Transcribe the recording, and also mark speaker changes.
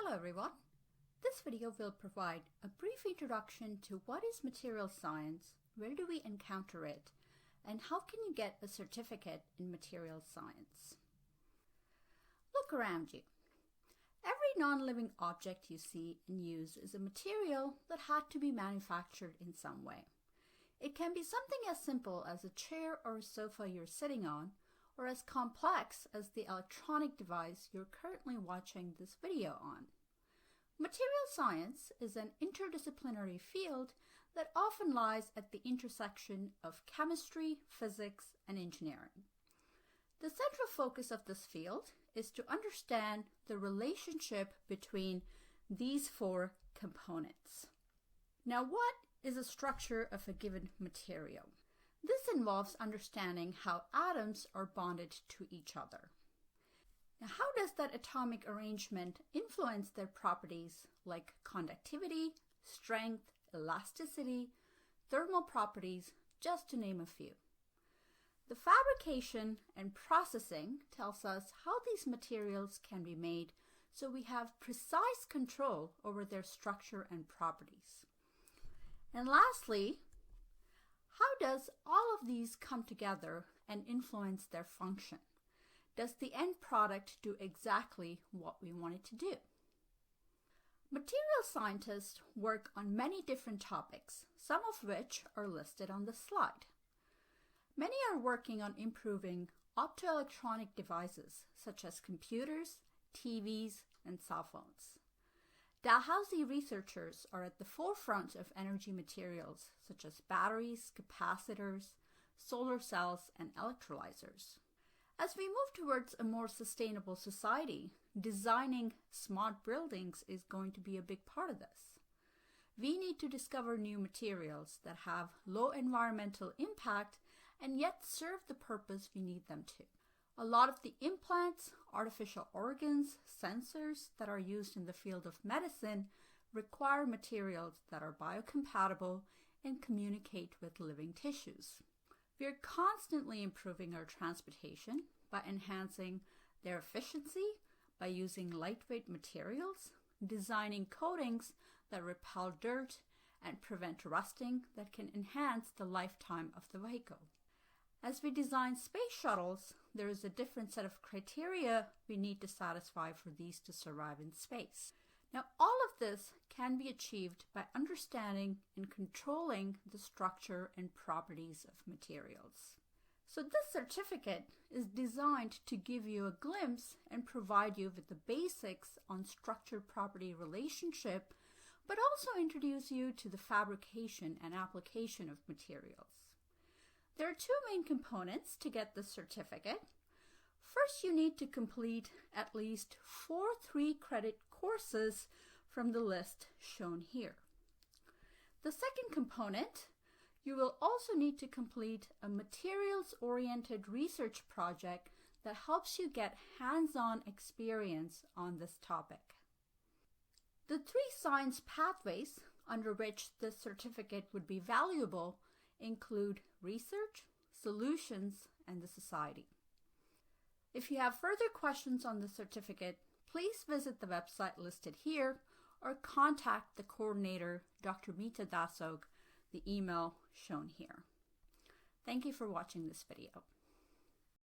Speaker 1: Hello everyone. This video will provide a brief introduction to what is material science, where do we encounter it, and how can you get a certificate in material science. Look around you. Every non-living object you see and use is a material that had to be manufactured in some way. It can be something as simple as a chair or a sofa you're sitting on, or as complex as the electronic device you're currently watching this video on. Material science is an interdisciplinary field that often lies at the intersection of chemistry, physics, and engineering. The central focus of this field is to understand the relationship between these four components. Now, what is the structure of a given material? This involves understanding how atoms are bonded to each other. Now, how does that atomic arrangement influence their properties like conductivity, strength, elasticity, thermal properties, just to name a few? The fabrication and processing tells us how these materials can be made so we have precise control over their structure and properties. And lastly, how does all of these come together and influence their function? Does the end product do exactly what we want it to do? Material scientists work on many different topics, some of which are listed on the slide. Many are working on improving optoelectronic devices such as computers, TVs, and cell phones. Dalhousie researchers are at the forefront of energy materials such as batteries, capacitors, solar cells, and electrolyzers. As we move towards a more sustainable society, designing smart buildings is going to be a big part of this. We need to discover new materials that have low environmental impact and yet serve the purpose we need them to. A lot of the implants, artificial organs, sensors that are used in the field of medicine require materials that are biocompatible and communicate with living tissues. We are constantly improving our transportation by enhancing their efficiency, by using lightweight materials, designing coatings that repel dirt and prevent rusting that can enhance the lifetime of the vehicle. As we design space shuttles, there is a different set of criteria we need to satisfy for these to survive in space. Now, all of this can be achieved by understanding and controlling the structure and properties of materials. So this certificate is designed to give you a glimpse and provide you with the basics on structure-property relationship, but also introduce you to the fabrication and application of materials. There are two main components to get this certificate. First, you need to complete at least 4 3-credit courses from the list shown here. The second component, you will also need to complete a materials-oriented research project that helps you get hands-on experience on this topic. The 3 science pathways under which this certificate would be valuable include research, solutions, and the society. If you have further questions on the certificate, please visit the website listed here or contact the coordinator, Dr. Meeta Dasog, the email shown here. Thank you for watching this video.